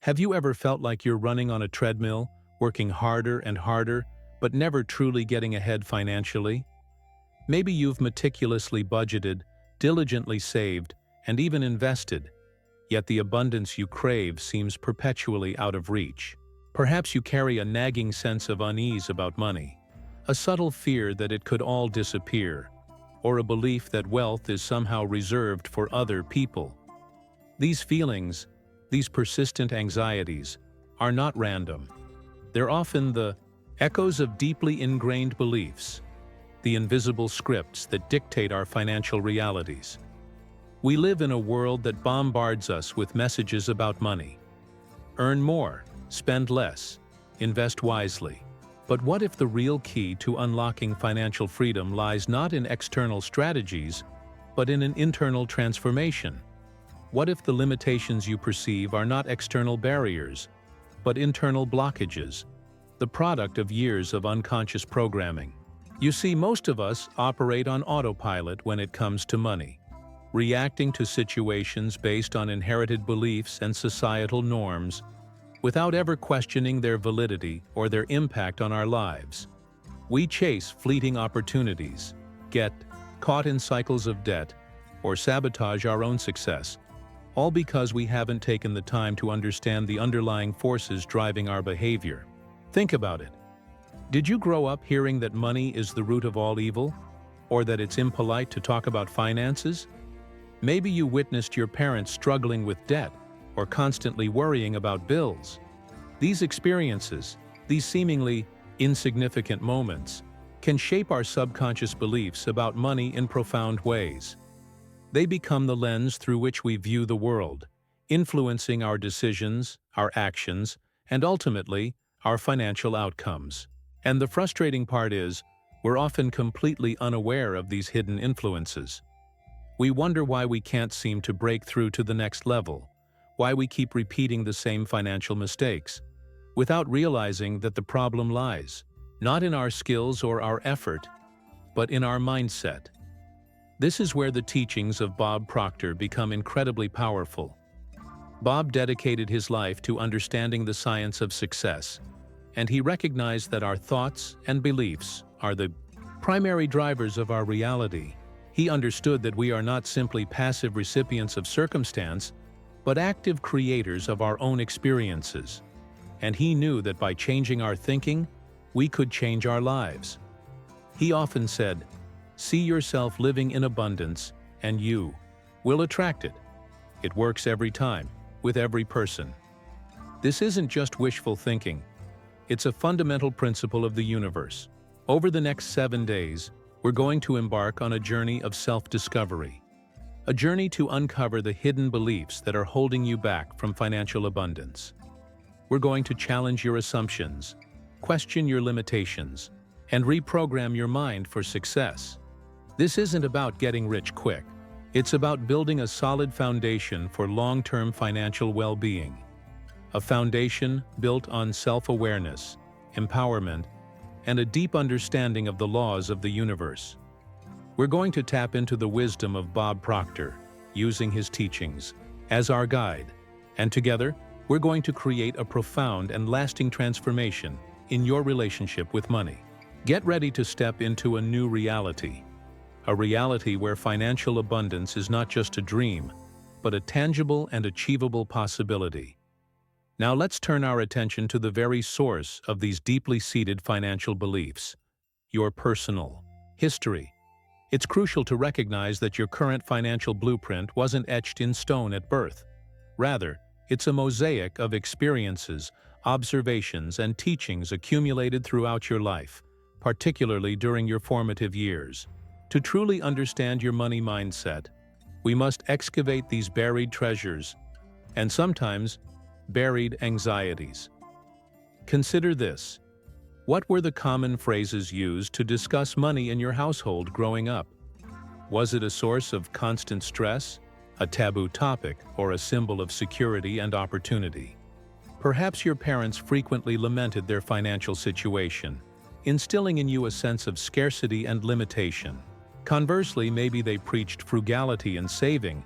Have you ever felt like you're running on a treadmill, working harder and harder, but never truly getting ahead financially? Maybe you've meticulously budgeted, diligently saved, and even invested, yet the abundance you crave seems perpetually out of reach. Perhaps you carry a nagging sense of unease about money, a subtle fear that it could all disappear, or a belief that wealth is somehow reserved for other people. These feelings, these persistent anxieties, are not random. They're often the echoes of deeply ingrained beliefs, the invisible scripts that dictate our financial realities. We live in a world that bombards us with messages about money. Earn more, spend less, invest wisely. But what if the real key to unlocking financial freedom lies not in external strategies, but in an internal transformation? What if the limitations you perceive are not external barriers, but internal blockages, the product of years of unconscious programming? You see, most of us operate on autopilot when it comes to money, reacting to situations based on inherited beliefs and societal norms, without ever questioning their validity or their impact on our lives. We chase fleeting opportunities, get caught in cycles of debt, or sabotage our own success, all because we haven't taken the time to understand the underlying forces driving our behavior. Think about it. Did you grow up hearing that money is the root of all evil, or that it's impolite to talk about finances? Maybe you witnessed your parents struggling with debt, or constantly worrying about bills. These experiences, these seemingly insignificant moments, can shape our subconscious beliefs about money in profound ways. They become the lens through which we view the world, influencing our decisions, our actions, and ultimately, our financial outcomes. And the frustrating part is, we're often completely unaware of these hidden influences. We wonder why we can't seem to break through to the next level, why we keep repeating the same financial mistakes, without realizing that the problem lies, not in our skills or our effort, but in our mindset. This is where the teachings of Bob Proctor become incredibly powerful. Bob dedicated his life to understanding the science of success, and he recognized that our thoughts and beliefs are the primary drivers of our reality. He understood that we are not simply passive recipients of circumstance, but active creators of our own experiences. And he knew that by changing our thinking, we could change our lives. He often said, "See yourself living in abundance, and you will attract it." It works every time, with every person. This isn't just wishful thinking. It's a fundamental principle of the universe. Over the next 7 days, we're going to embark on a journey of self-discovery, a journey to uncover the hidden beliefs that are holding you back from financial abundance. We're going to challenge your assumptions, question your limitations, and reprogram your mind for success. This isn't about getting rich quick. It's about building a solid foundation for long-term financial well-being. A foundation built on self-awareness, empowerment, and a deep understanding of the laws of the universe. We're going to tap into the wisdom of Bob Proctor, using his teachings as our guide. And together, we're going to create a profound and lasting transformation in your relationship with money. Get ready to step into a new reality. A reality where financial abundance is not just a dream, but a tangible and achievable possibility. Now let's turn our attention to the very source of these deeply seated financial beliefs, your personal history. It's crucial to recognize that your current financial blueprint wasn't etched in stone at birth. Rather, it's a mosaic of experiences, observations, and teachings accumulated throughout your life, particularly during your formative years. To truly understand your money mindset, we must excavate these buried treasures, and sometimes buried anxieties. Consider this. What were the common phrases used to discuss money in your household growing up? Was it a source of constant stress, a taboo topic, or a symbol of security and opportunity? Perhaps your parents frequently lamented their financial situation, instilling in you a sense of scarcity and limitation. Conversely, maybe they preached frugality and saving,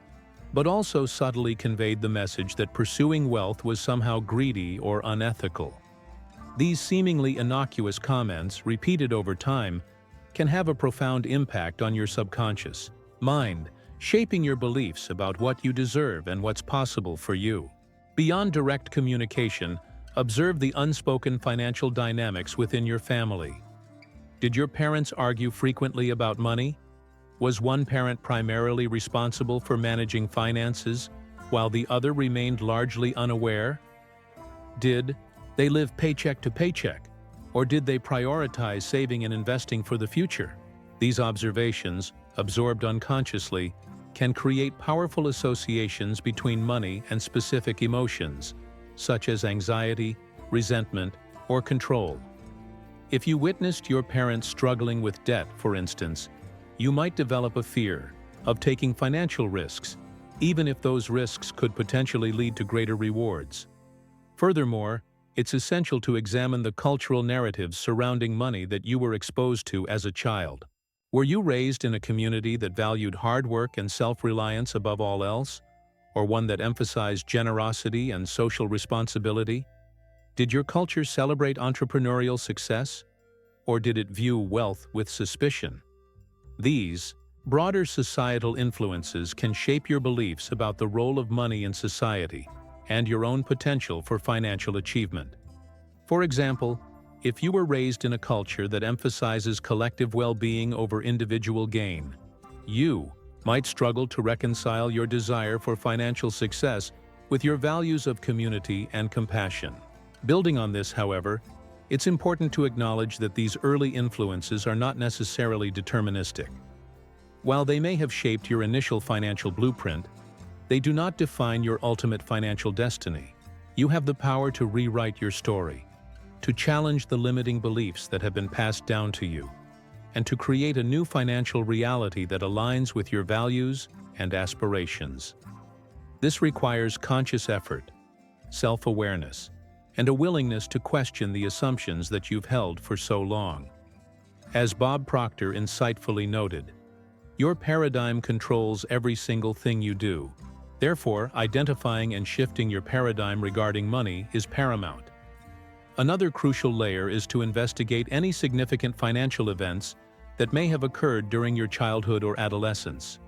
but also subtly conveyed the message that pursuing wealth was somehow greedy or unethical. These seemingly innocuous comments, repeated over time, can have a profound impact on your subconscious mind, shaping your beliefs about what you deserve and what's possible for you. Beyond direct communication, observe the unspoken financial dynamics within your family. Did your parents argue frequently about money? Was one parent primarily responsible for managing finances, while the other remained largely unaware? Did they live paycheck to paycheck, or did they prioritize saving and investing for the future? These observations, absorbed unconsciously, can create powerful associations between money and specific emotions, such as anxiety, resentment, or control. If you witnessed your parents struggling with debt, for instance, you might develop a fear of taking financial risks, even if those risks could potentially lead to greater rewards. Furthermore, it's essential to examine the cultural narratives surrounding money that you were exposed to as a child. Were you raised in a community that valued hard work and self-reliance above all else, or one that emphasized generosity and social responsibility? Did your culture celebrate entrepreneurial success, or did it view wealth with suspicion? These broader societal influences can shape your beliefs about the role of money in society and your own potential for financial achievement. For example, if you were raised in a culture that emphasizes collective well-being over individual gain, you might struggle to reconcile your desire for financial success with your values of community and compassion. Building on this, however, it's important to acknowledge that these early influences are not necessarily deterministic. While they may have shaped your initial financial blueprint, they do not define your ultimate financial destiny. You have the power to rewrite your story, to challenge the limiting beliefs that have been passed down to you, and to create a new financial reality that aligns with your values and aspirations. This requires conscious effort, self-awareness, and a willingness to question the assumptions that you've held for so long. As Bob Proctor insightfully noted, your paradigm controls every single thing you do. Therefore, identifying and shifting your paradigm regarding money is paramount. Another crucial layer is to investigate any significant financial events that may have occurred during your childhood or adolescence.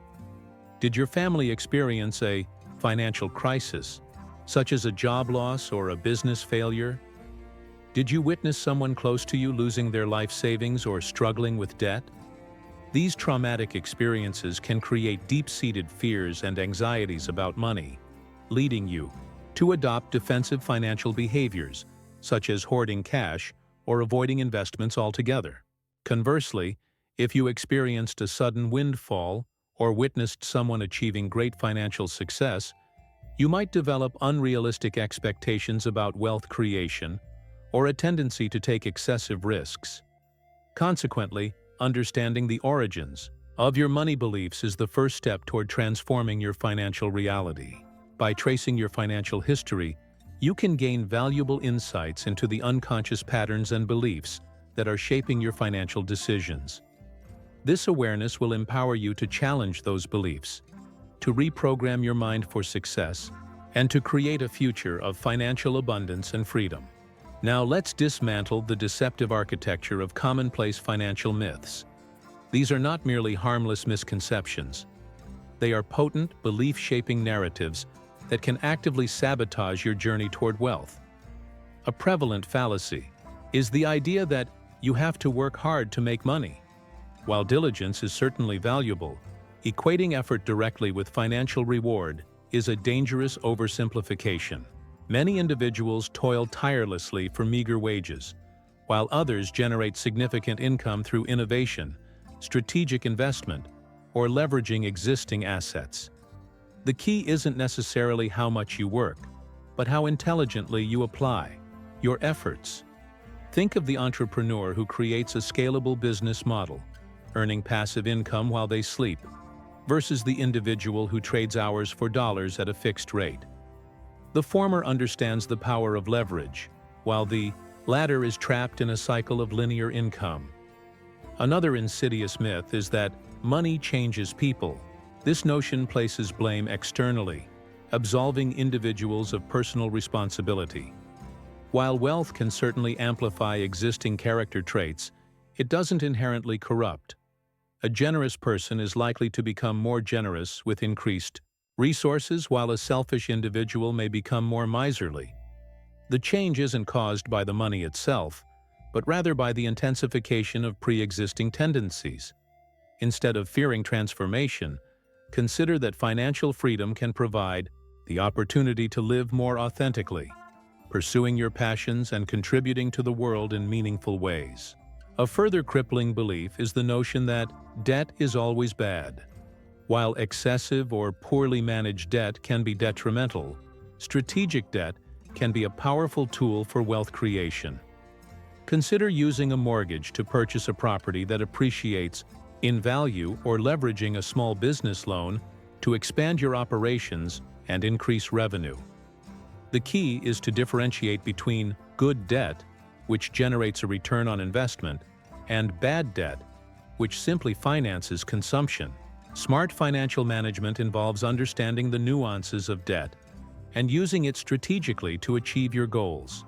Did your family experience a financial crisis, such as a job loss or a business failure? Did you witness someone close to you losing their life savings or struggling with debt? These traumatic experiences can create deep-seated fears and anxieties about money, leading you to adopt defensive financial behaviors, such as hoarding cash or avoiding investments altogether. Conversely, if you experienced a sudden windfall or witnessed someone achieving great financial success, you might develop unrealistic expectations about wealth creation or a tendency to take excessive risks. Consequently, understanding the origins of your money beliefs is the first step toward transforming your financial reality. By tracing your financial history, you can gain valuable insights into the unconscious patterns and beliefs that are shaping your financial decisions. This awareness will empower you to challenge those beliefs, to reprogram your mind for success, and to create a future of financial abundance and freedom. Now let's dismantle the deceptive architecture of commonplace financial myths. These are not merely harmless misconceptions. They are potent, belief-shaping narratives that can actively sabotage your journey toward wealth. A prevalent fallacy is the idea that you have to work hard to make money. While diligence is certainly valuable, equating effort directly with financial reward is a dangerous oversimplification. Many individuals toil tirelessly for meager wages, while others generate significant income through innovation, strategic investment, or leveraging existing assets. The key isn't necessarily how much you work, but how intelligently you apply your efforts. Think of the entrepreneur who creates a scalable business model, earning passive income while they sleep, versus the individual who trades hours for dollars at a fixed rate. The former understands the power of leverage, while the latter is trapped in a cycle of linear income. Another insidious myth is that money changes people. This notion places blame externally, absolving individuals of personal responsibility. While wealth can certainly amplify existing character traits, it doesn't inherently corrupt. A generous person is likely to become more generous with increased resources, while a selfish individual may become more miserly. The change isn't caused by the money itself, but rather by the intensification of pre-existing tendencies. Instead of fearing transformation, consider that financial freedom can provide the opportunity to live more authentically, pursuing your passions and contributing to the world in meaningful ways. A further crippling belief is the notion that debt is always bad. While excessive or poorly managed debt can be detrimental, strategic debt can be a powerful tool for wealth creation. Consider using a mortgage to purchase a property that appreciates in value, or leveraging a small business loan to expand your operations and increase revenue. The key is to differentiate between good debt, which generates a return on investment, and bad debt, which simply finances consumption. Smart financial management involves understanding the nuances of debt and using it strategically to achieve your goals.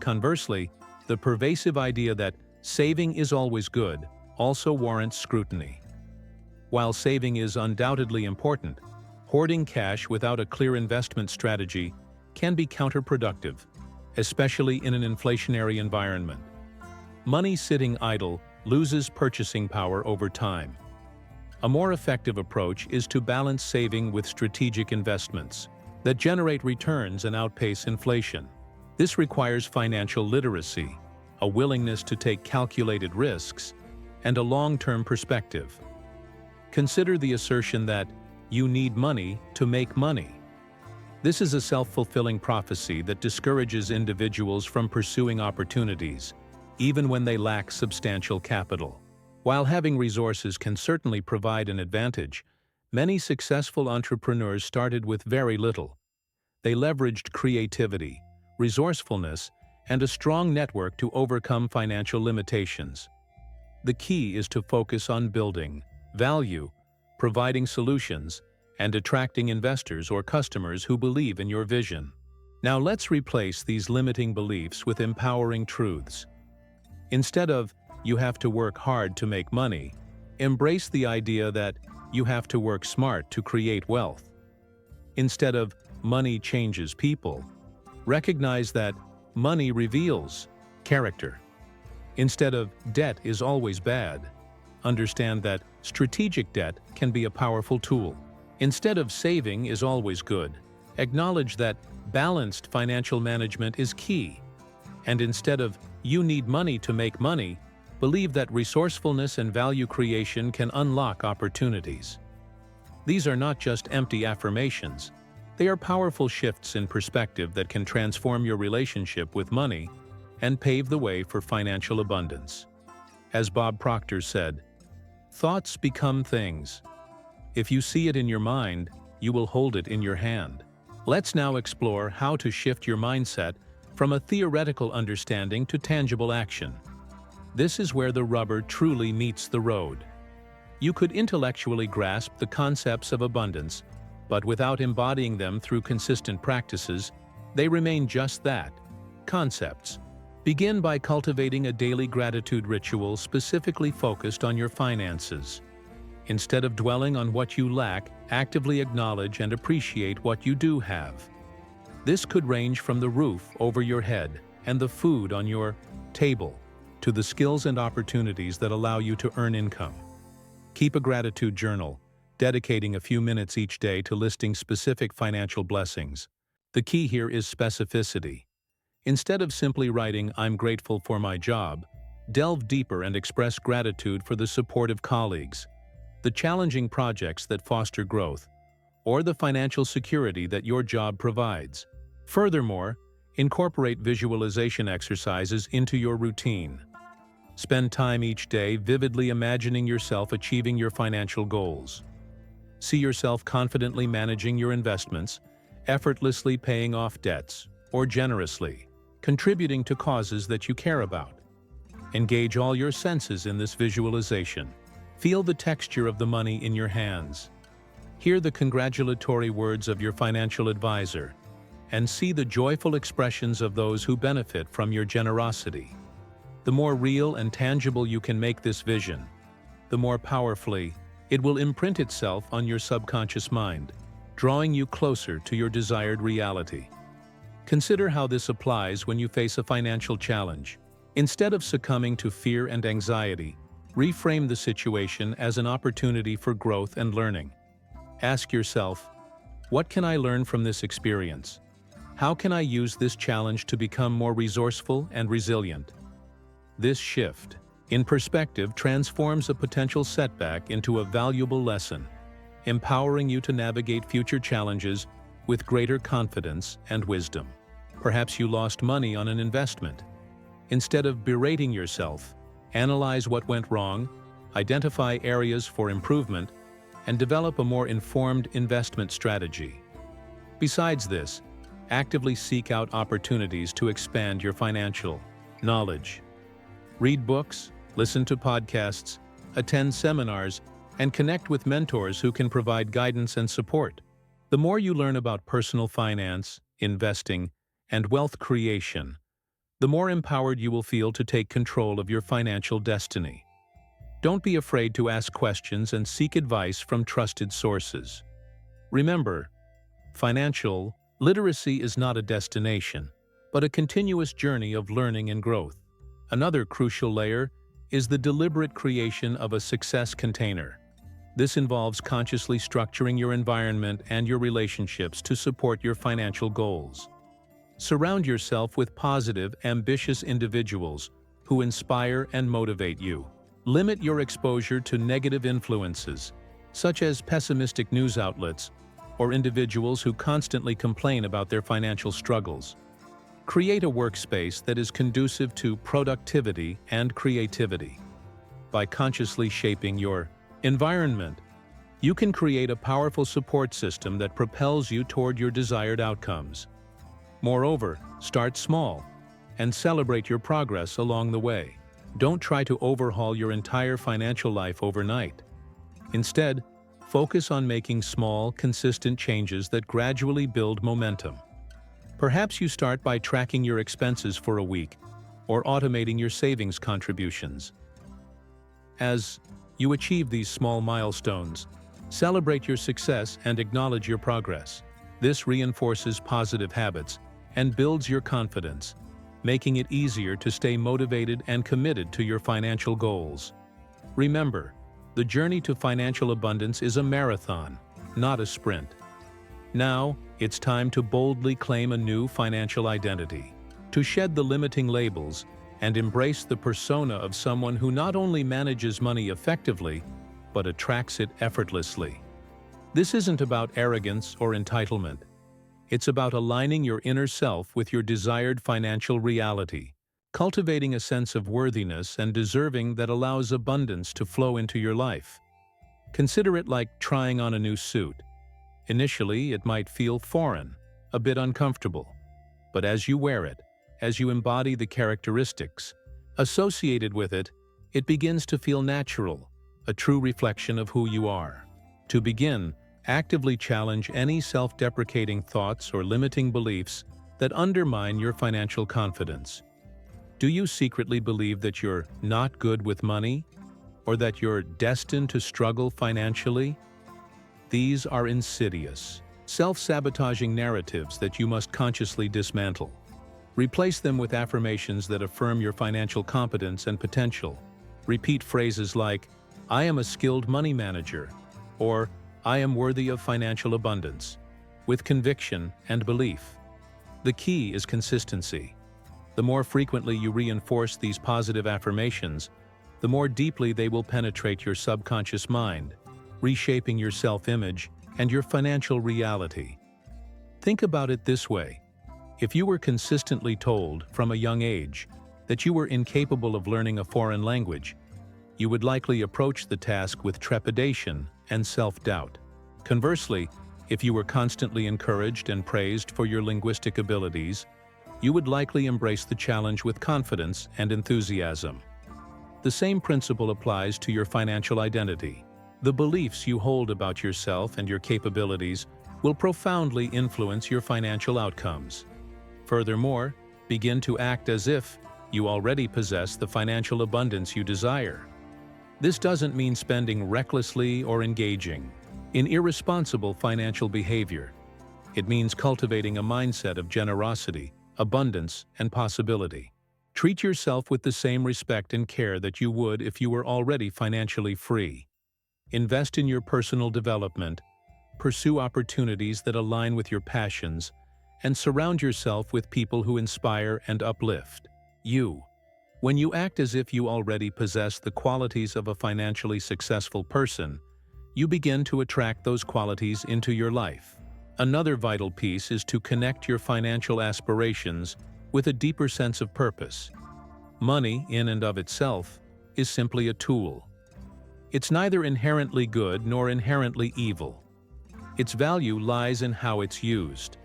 Conversely, the pervasive idea that saving is always good also warrants scrutiny. While saving is undoubtedly important, hoarding cash without a clear investment strategy can be counterproductive, especially in an inflationary environment. Money sitting idle loses purchasing power over time. A more effective approach is to balance saving with strategic investments that generate returns and outpace inflation. This requires financial literacy, a willingness to take calculated risks, and a long-term perspective. Consider the assertion that you need money to make money. This is a self-fulfilling prophecy that discourages individuals from pursuing opportunities, even when they lack substantial capital. While having resources can certainly provide an advantage, many successful entrepreneurs started with very little. They leveraged creativity, resourcefulness, and a strong network to overcome financial limitations. The key is to focus on building value, providing solutions, and attracting investors or customers who believe in your vision. Now let's replace these limiting beliefs with empowering truths. Instead of "you have to work hard to make money," embrace the idea that you have to work smart to create wealth. Instead of "money changes people," recognize that money reveals character. Instead of "debt is always bad," understand that strategic debt can be a powerful tool. Instead of "saving is always good," acknowledge that balanced financial management is key. And instead of "you need money to make money," believe that resourcefulness and value creation can unlock opportunities. These are not just empty affirmations. They are powerful shifts in perspective that can transform your relationship with money and pave the way for financial abundance. As Bob Proctor said, "Thoughts become things. If you see it in your mind, you will hold it in your hand." Let's now explore how to shift your mindset from a theoretical understanding to tangible action. This is where the rubber truly meets the road. You could intellectually grasp the concepts of abundance, but without embodying them through consistent practices, they remain just that, concepts. Begin by cultivating a daily gratitude ritual specifically focused on your finances. Instead of dwelling on what you lack, actively acknowledge and appreciate what you do have. This could range from the roof over your head and the food on your table to the skills and opportunities that allow you to earn income. Keep a gratitude journal, dedicating a few minutes each day to listing specific financial blessings. The key here is specificity. Instead of simply writing "I'm grateful for my job," delve deeper and express gratitude for the supportive colleagues, the challenging projects that foster growth, or the financial security that your job provides. Furthermore, incorporate visualization exercises into your routine. Spend time each day vividly imagining yourself achieving your financial goals. See yourself confidently managing your investments, effortlessly paying off debts, or generously contributing to causes that you care about. Engage all your senses in this visualization. Feel the texture of the money in your hands. Hear the congratulatory words of your financial advisor, and see the joyful expressions of those who benefit from your generosity. The more real and tangible you can make this vision, the more powerfully it will imprint itself on your subconscious mind, drawing you closer to your desired reality. Consider how this applies when you face a financial challenge. Instead of succumbing to fear and anxiety, reframe the situation as an opportunity for growth and learning. Ask yourself, what can I learn from this experience? How can I use this challenge to become more resourceful and resilient? This shift in perspective transforms a potential setback into a valuable lesson, empowering you to navigate future challenges with greater confidence and wisdom. Perhaps you lost money on an investment. Instead of berating yourself, analyze what went wrong, identify areas for improvement, and develop a more informed investment strategy. Besides this, actively seek out opportunities to expand your financial knowledge. Read books, listen to podcasts, attend seminars, and connect with mentors who can provide guidance and support. The more you learn about personal finance, investing, and wealth creation, the more empowered you will feel to take control of your financial destiny. Don't be afraid to ask questions and seek advice from trusted sources. Remember, financial literacy is not a destination, but a continuous journey of learning and growth. Another crucial layer is the deliberate creation of a success container. This involves consciously structuring your environment and your relationships to support your financial goals. Surround yourself with positive, ambitious individuals who inspire and motivate you. Limit your exposure to negative influences, such as pessimistic news outlets or individuals who constantly complain about their financial struggles. Create a workspace that is conducive to productivity and creativity. By consciously shaping your environment, you can create a powerful support system that propels you toward your desired outcomes. Moreover, start small and celebrate your progress along the way. Don't try to overhaul your entire financial life overnight. Instead, focus on making small, consistent changes that gradually build momentum. Perhaps you start by tracking your expenses for a week or automating your savings contributions. As you achieve these small milestones, celebrate your success and acknowledge your progress. This reinforces positive habits and builds your confidence, making it easier to stay motivated and committed to your financial goals. Remember, the journey to financial abundance is a marathon, not a sprint. Now, it's time to boldly claim a new financial identity, to shed the limiting labels and embrace the persona of someone who not only manages money effectively, but attracts it effortlessly. This isn't about arrogance or entitlement. It's about aligning your inner self with your desired financial reality, cultivating a sense of worthiness and deserving that allows abundance to flow into your life. Consider it like trying on a new suit. Initially, it might feel foreign, a bit uncomfortable. But as you wear it, as you embody the characteristics associated with it, it begins to feel natural, a true reflection of who you are. To begin, actively challenge any self-deprecating thoughts or limiting beliefs that undermine your financial confidence. Do you secretly believe that you're not good with money, or that you're destined to struggle financially? These are insidious, self-sabotaging narratives that you must consciously dismantle. Replace them with affirmations that affirm your financial competence and potential. Repeat phrases like, "I am a skilled money manager," or "I am worthy of financial abundance," with conviction and belief. The key is consistency. The more frequently you reinforce these positive affirmations, the more deeply they will penetrate your subconscious mind, reshaping your self-image and your financial reality. Think about it this way. If you were consistently told from a young age that you were incapable of learning a foreign language, you would likely approach the task with trepidation and self-doubt. Conversely, if you were constantly encouraged and praised for your linguistic abilities, you would likely embrace the challenge with confidence and enthusiasm. The same principle applies to your financial identity. The beliefs you hold about yourself and your capabilities will profoundly influence your financial outcomes. Furthermore, begin to act as if you already possess the financial abundance you desire. This doesn't mean spending recklessly or engaging in irresponsible financial behavior. It means cultivating a mindset of generosity, abundance, and possibility. Treat yourself with the same respect and care that you would if you were already financially free. Invest in your personal development, pursue opportunities that align with your passions, and surround yourself with people who inspire and uplift you. When you act as if you already possess the qualities of a financially successful person, you begin to attract those qualities into your life. Another vital piece is to connect your financial aspirations with a deeper sense of purpose. Money, in and of itself, is simply a tool. It's neither inherently good nor inherently evil. Its value lies in how it's used.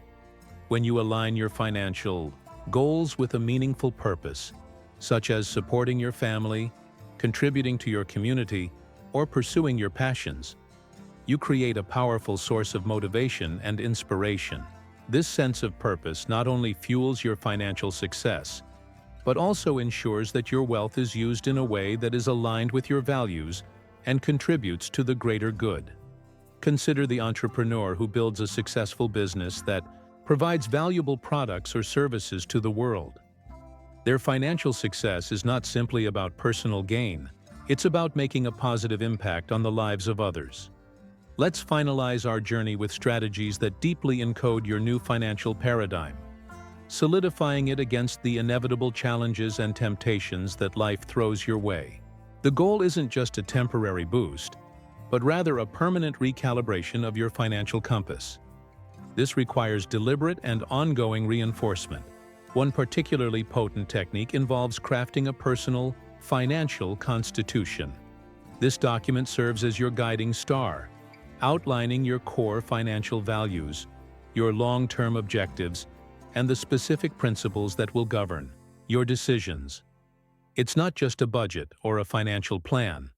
When you align your financial goals with a meaningful purpose, such as supporting your family, contributing to your community, or pursuing your passions, you create a powerful source of motivation and inspiration. This sense of purpose not only fuels your financial success, but also ensures that your wealth is used in a way that is aligned with your values and contributes to the greater good. Consider the entrepreneur who builds a successful business that provides valuable products or services to the world. Their financial success is not simply about personal gain, it's about making a positive impact on the lives of others. Let's finalize our journey with strategies that deeply encode your new financial paradigm, solidifying it against the inevitable challenges and temptations that life throws your way. The goal isn't just a temporary boost, but rather a permanent recalibration of your financial compass. This requires deliberate and ongoing reinforcement. One particularly potent technique involves crafting a personal, financial constitution. This document serves as your guiding star, outlining your core financial values, your long-term objectives, and the specific principles that will govern your decisions. It's not just a budget or a financial plan.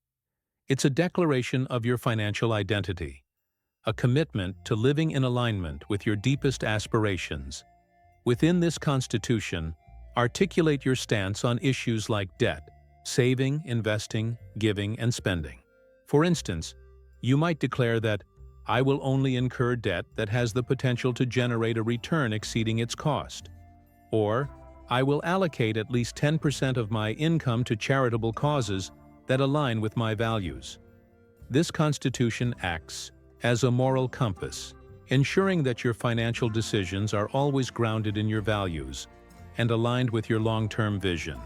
It's a declaration of your financial identity, a commitment to living in alignment with your deepest aspirations. Within this constitution, articulate your stance on issues like debt, saving, investing, giving, and spending. For instance, you might declare that I will only incur debt that has the potential to generate a return exceeding its cost, or I will allocate at least 10% of my income to charitable causes that align with my values. This constitution acts as a moral compass, ensuring that your financial decisions are always grounded in your values and aligned with your long-term vision.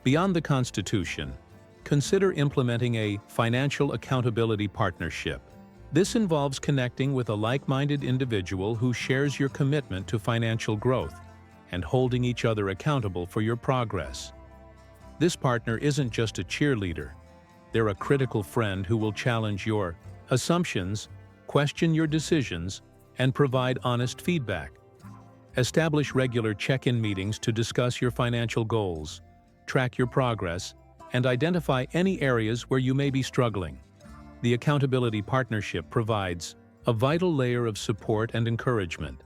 Beyond the Constitution, consider implementing a financial accountability partnership. This involves connecting with a like-minded individual who shares your commitment to financial growth and holding each other accountable for your progress. This partner isn't just a cheerleader. They're a critical friend who will challenge your assumptions, question your decisions, and provide honest feedback. Establish regular check-in meetings to discuss your financial goals, track your progress, and identify any areas where you may be struggling. The accountability partnership provides a vital layer of support and encouragement,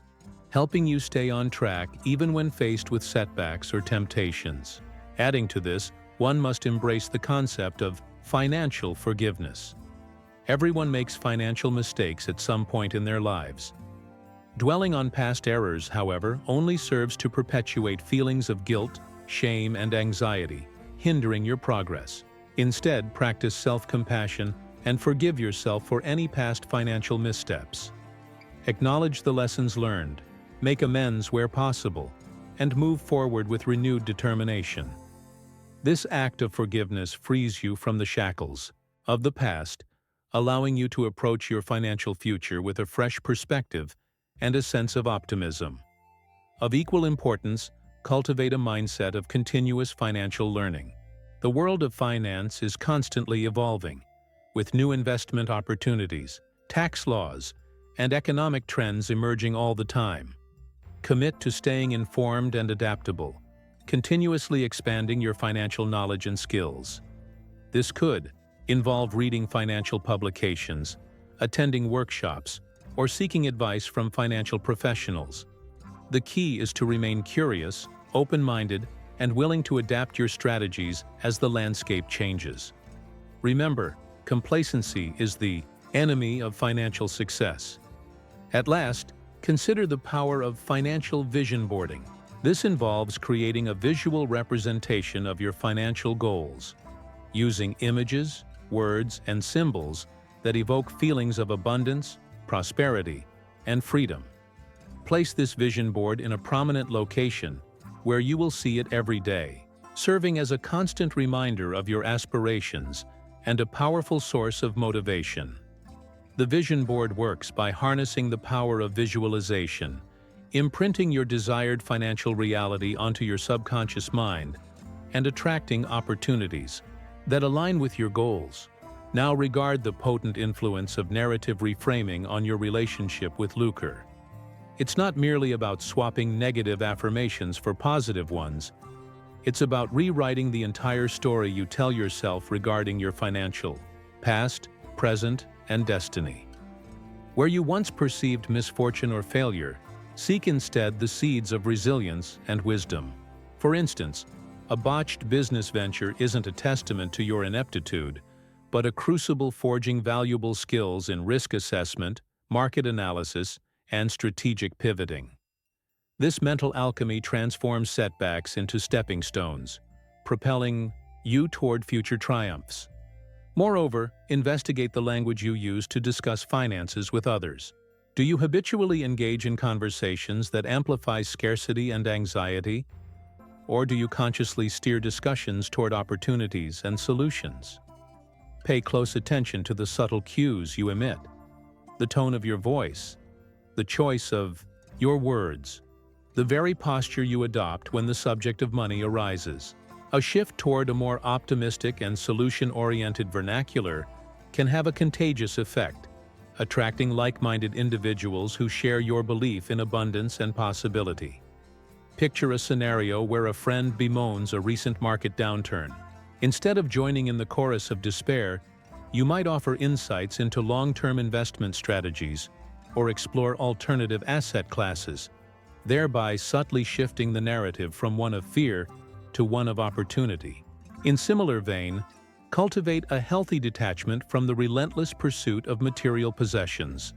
helping you stay on track even when faced with setbacks or temptations. Adding to this, one must embrace the concept of financial forgiveness. Everyone makes financial mistakes at some point in their lives. Dwelling on past errors, however, only serves to perpetuate feelings of guilt, shame, and anxiety, hindering your progress. Instead, practice self-compassion and forgive yourself for any past financial missteps. Acknowledge the lessons learned, make amends where possible, and move forward with renewed determination. This act of forgiveness frees you from the shackles of the past, allowing you to approach your financial future with a fresh perspective and a sense of optimism. Of equal importance, cultivate a mindset of continuous financial learning. The world of finance is constantly evolving, with new investment opportunities, tax laws, and economic trends emerging all the time. Commit to staying informed and adaptable, continuously expanding your financial knowledge and skills. This could involve reading financial publications, attending workshops, or seeking advice from financial professionals. The key is to remain curious, open-minded, and willing to adapt your strategies as the landscape changes. Remember, complacency is the enemy of financial success. At last, consider the power of financial vision boarding. This involves creating a visual representation of your financial goals, using images, words, and symbols that evoke feelings of abundance, prosperity, and freedom. Place this vision board in a prominent location where you will see it every day, serving as a constant reminder of your aspirations and a powerful source of motivation. The vision board works by harnessing the power of visualization, imprinting your desired financial reality onto your subconscious mind, and attracting opportunities that align with your goals. Now regard the potent influence of narrative reframing on your relationship with lucre. It's not merely about swapping negative affirmations for positive ones. It's about rewriting the entire story you tell yourself regarding your financial past, present, and destiny. Where you once perceived misfortune or failure, seek instead the seeds of resilience and wisdom. For instance, a botched business venture isn't a testament to your ineptitude, but a crucible forging valuable skills in risk assessment, market analysis, and strategic pivoting. This mental alchemy transforms setbacks into stepping stones, propelling you toward future triumphs. Moreover, investigate the language you use to discuss finances with others. Do you habitually engage in conversations that amplify scarcity and anxiety? Or do you consciously steer discussions toward opportunities and solutions? Pay close attention to the subtle cues you emit, the tone of your voice, the choice of your words, the very posture you adopt when the subject of money arises. A shift toward a more optimistic and solution-oriented vernacular can have a contagious effect, attracting like-minded individuals who share your belief in abundance and possibility. Picture a scenario where a friend bemoans a recent market downturn. Instead of joining in the chorus of despair, you might offer insights into long-term investment strategies or explore alternative asset classes, thereby subtly shifting the narrative from one of fear to one of opportunity. In similar vein, cultivate a healthy detachment from the relentless pursuit of material possessions.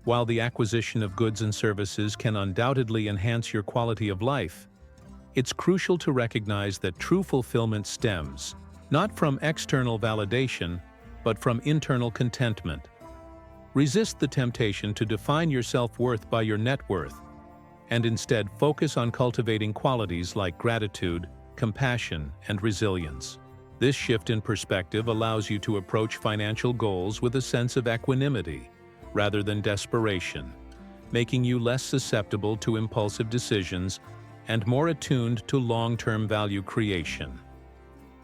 While the acquisition of goods and services can undoubtedly enhance your quality of life, it's crucial to recognize that true fulfillment stems not from external validation, but from internal contentment. Resist the temptation to define your self-worth by your net worth, and instead focus on cultivating qualities like gratitude, compassion, and resilience. This shift in perspective allows you to approach financial goals with a sense of equanimity rather than desperation, making you less susceptible to impulsive decisions and more attuned to long-term value creation.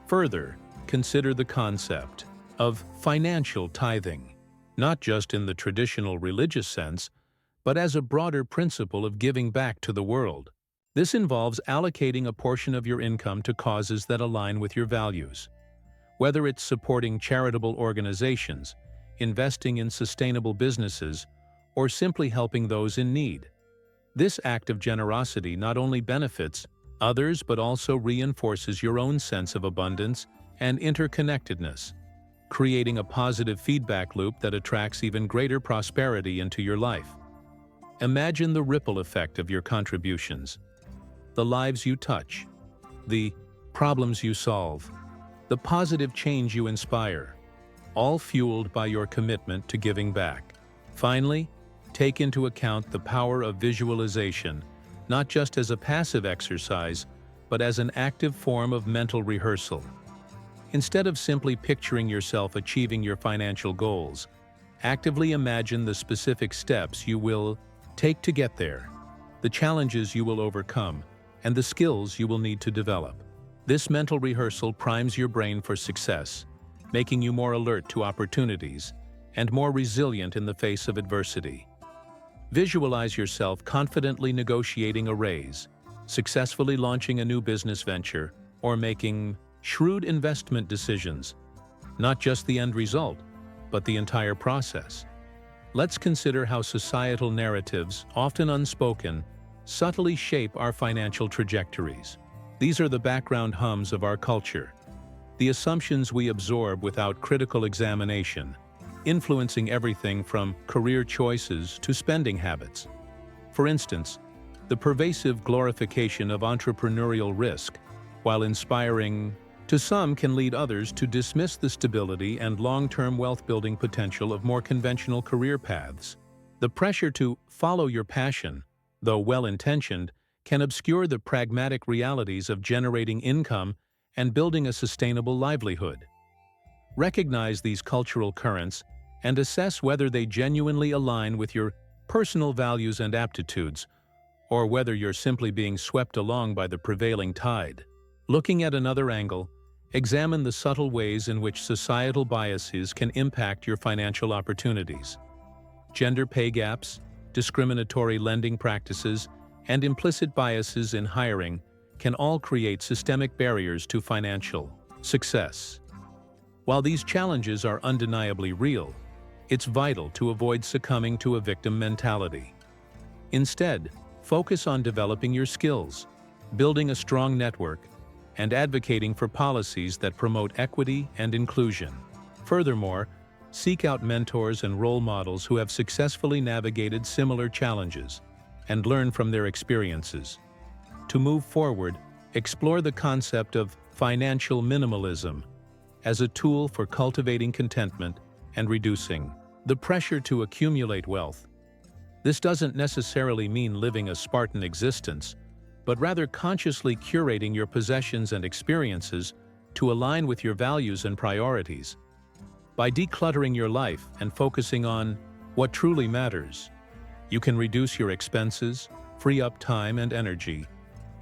Further, consider the concept of financial tithing, not just in the traditional religious sense, but as a broader principle of giving back to the world. This involves allocating a portion of your income to causes that align with your values. Whether it's supporting charitable organizations, investing in sustainable businesses, or simply helping those in need. This act of generosity not only benefits others but also reinforces your own sense of abundance and interconnectedness, creating a positive feedback loop that attracts even greater prosperity into your life. Imagine the ripple effect of your contributions, the lives you touch, the problems you solve, the positive change you inspire, all fueled by your commitment to giving back. Finally, take into account the power of visualization, not just as a passive exercise, but as an active form of mental rehearsal. Instead of simply picturing yourself achieving your financial goals, actively imagine the specific steps you will take to get there, the challenges you will overcome, and the skills you will need to develop. This mental rehearsal primes your brain for success, making you more alert to opportunities and more resilient in the face of adversity. Visualize yourself confidently negotiating a raise, successfully launching a new business venture, or making shrewd investment decisions. not just the end result, but the entire process. Let's consider how societal narratives, often unspoken, subtly shape our financial trajectories. These are the background hums of our culture, the assumptions we absorb without critical examination, influencing everything from career choices to spending habits. For instance, the pervasive glorification of entrepreneurial risk, while inspiring to some, can lead others to dismiss the stability and long-term wealth-building potential of more conventional career paths. The pressure to follow your passion, though well-intentioned, can obscure the pragmatic realities of generating income and building a sustainable livelihood. Recognize these cultural currents and assess whether they genuinely align with your personal values and aptitudes, or whether you're simply being swept along by the prevailing tide. Looking at another angle, examine the subtle ways in which societal biases can impact your financial opportunities. Gender pay gaps, discriminatory lending practices, and implicit biases in hiring can all create systemic barriers to financial success. While these challenges are undeniably real, it's vital to avoid succumbing to a victim mentality. Instead, focus on developing your skills, building a strong network, and advocating for policies that promote equity and inclusion. Furthermore, seek out mentors and role models who have successfully navigated similar challenges and learn from their experiences. To move forward, explore the concept of financial minimalism as a tool for cultivating contentment and reducing the pressure to accumulate wealth. This doesn't necessarily mean living a Spartan existence, but rather consciously curating your possessions and experiences to align with your values and priorities. By decluttering your life and focusing on what truly matters, you can reduce your expenses, free up time and energy,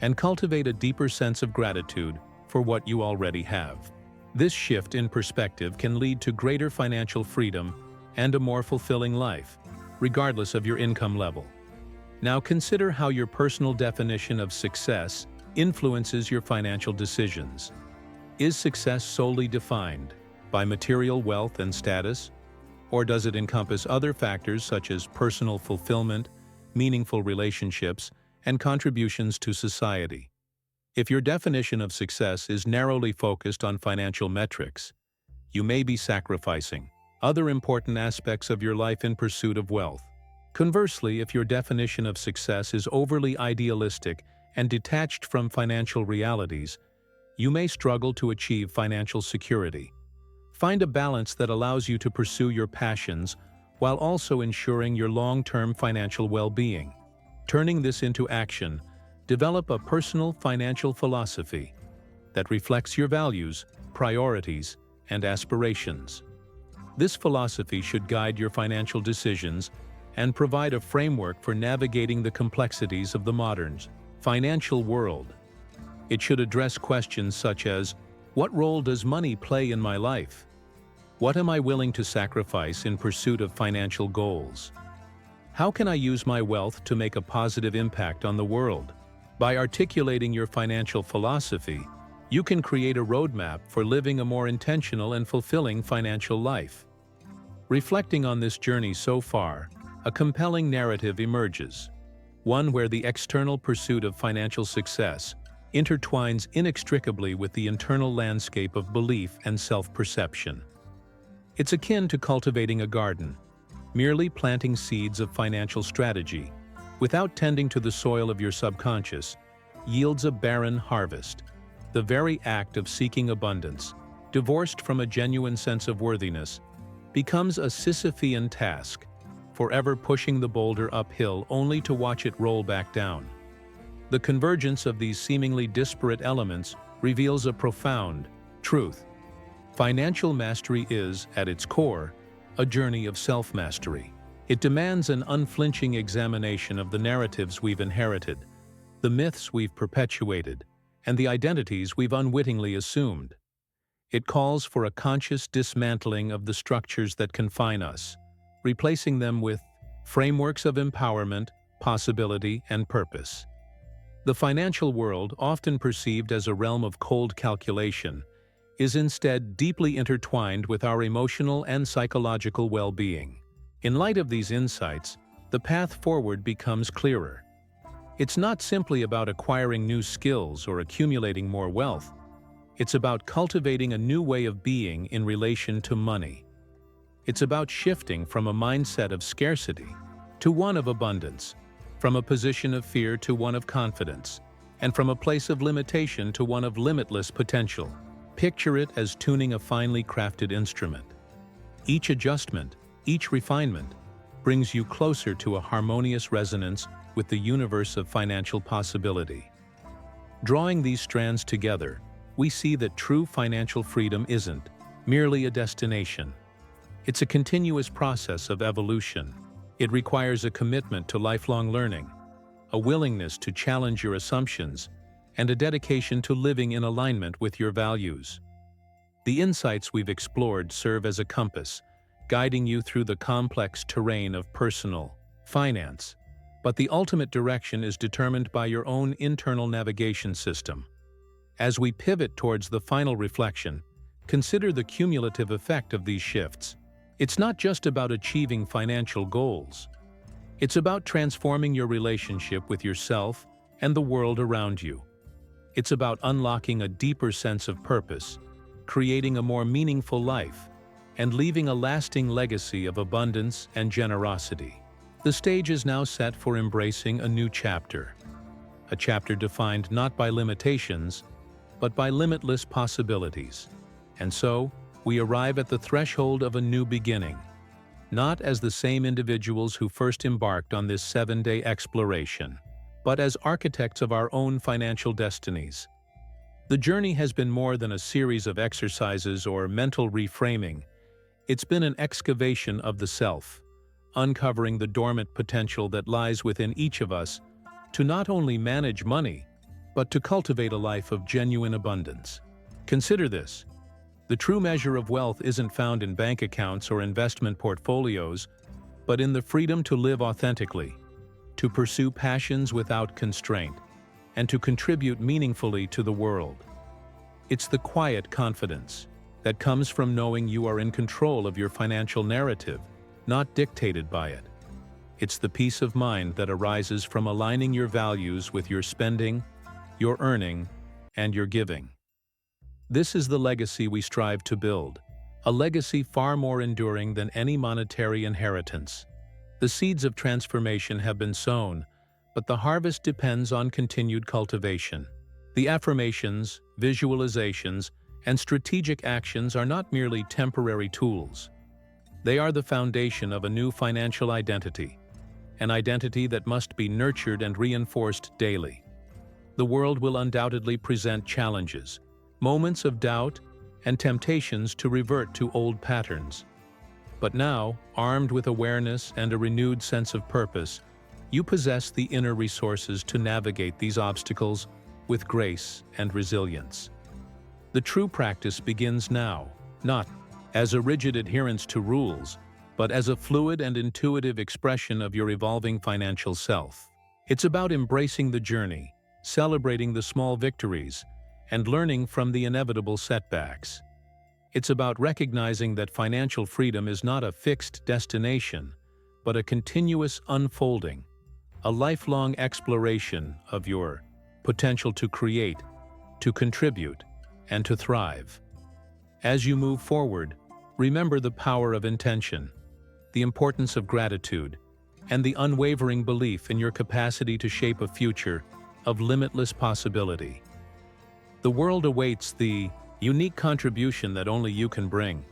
and cultivate a deeper sense of gratitude for what you already have. This shift in perspective can lead to greater financial freedom and a more fulfilling life, regardless of your income level. Now consider how your personal definition of success influences your financial decisions. Is success solely defined by material wealth and status, or does it encompass other factors such as personal fulfillment, meaningful relationships, and contributions to society? If your definition of success is narrowly focused on financial metrics, you may be sacrificing other important aspects of your life in pursuit of wealth. Conversely, if your definition of success is overly idealistic and detached from financial realities, you may struggle to achieve financial security. Find a balance that allows you to pursue your passions while also ensuring your long-term financial well-being. Turning this into action, develop a personal financial philosophy that reflects your values, priorities, and aspirations. This philosophy should guide your financial decisions and provide a framework for navigating the complexities of the modern financial world. It should address questions such as, what role does money play in my life? What am I willing to sacrifice in pursuit of financial goals? How can I use my wealth to make a positive impact on the world? By articulating your financial philosophy, you can create a roadmap for living a more intentional and fulfilling financial life. Reflecting on this journey so far, a compelling narrative emerges, one where the external pursuit of financial success intertwines inextricably with the internal landscape of belief and self-perception. It's akin to cultivating a garden. Merely planting seeds of financial strategy, without tending to the soil of your subconscious, yields a barren harvest. The very act of seeking abundance, divorced from a genuine sense of worthiness, becomes a Sisyphean task, forever pushing the boulder uphill only to watch it roll back down. The convergence of these seemingly disparate elements reveals a profound truth. Financial mastery is, at its core, a journey of self-mastery. It demands an unflinching examination of the narratives we've inherited, the myths we've perpetuated, and the identities we've unwittingly assumed. It calls for a conscious dismantling of the structures that confine us, replacing them with frameworks of empowerment, possibility, and purpose. The financial world, often perceived as a realm of cold calculation, is instead deeply intertwined with our emotional and psychological well-being. In light of these insights, the path forward becomes clearer. It's not simply about acquiring new skills or accumulating more wealth. It's about cultivating a new way of being in relation to money. It's about shifting from a mindset of scarcity to one of abundance, from a position of fear to one of confidence, and from a place of limitation to one of limitless potential. Picture it as tuning a finely crafted instrument. Each adjustment, each refinement, brings you closer to a harmonious resonance with the universe of financial possibility. Drawing these strands together, we see that true financial freedom isn't merely a destination. It's a continuous process of evolution. It requires a commitment to lifelong learning, a willingness to challenge your assumptions, and a dedication to living in alignment with your values. The insights we've explored serve as a compass, guiding you through the complex terrain of personal finance, but the ultimate direction is determined by your own internal navigation system. As we pivot towards the final reflection, consider the cumulative effect of these shifts. It's not just about achieving financial goals. It's about transforming your relationship with yourself and the world around you. It's about unlocking a deeper sense of purpose, creating a more meaningful life, and leaving a lasting legacy of abundance and generosity. The stage is now set for embracing a new chapter. A chapter defined not by limitations, but by limitless possibilities. And so, we arrive at the threshold of a new beginning, not as the same individuals who first embarked on this 7-day exploration, but as architects of our own financial destinies. The journey has been more than a series of exercises or mental reframing. It's been an excavation of the self, uncovering the dormant potential that lies within each of us to not only manage money, but to cultivate a life of genuine abundance. Consider this. The true measure of wealth isn't found in bank accounts or investment portfolios, but in the freedom to live authentically, to pursue passions without constraint, and to contribute meaningfully to the world. It's the quiet confidence that comes from knowing you are in control of your financial narrative, not dictated by it. It's the peace of mind that arises from aligning your values with your spending, your earning, and your giving. This is the legacy we strive to build, a legacy far more enduring than any monetary inheritance. The seeds of transformation have been sown, but the harvest depends on continued cultivation. The affirmations, visualizations, and strategic actions are not merely temporary tools. They are the foundation of a new financial identity, an identity that must be nurtured and reinforced daily. The world will undoubtedly present challenges, moments of doubt, and temptations to revert to old patterns. But now, armed with awareness and a renewed sense of purpose, you possess the inner resources to navigate these obstacles with grace and resilience. The true practice begins now, not as a rigid adherence to rules, but as a fluid and intuitive expression of your evolving financial self. It's about embracing the journey, celebrating the small victories, and learning from the inevitable setbacks. It's about recognizing that financial freedom is not a fixed destination, but a continuous unfolding, a lifelong exploration of your potential to create, to contribute, and to thrive. As you move forward, remember the power of intention, the importance of gratitude, and the unwavering belief in your capacity to shape a future of limitless possibility. The world awaits the unique contribution that only you can bring.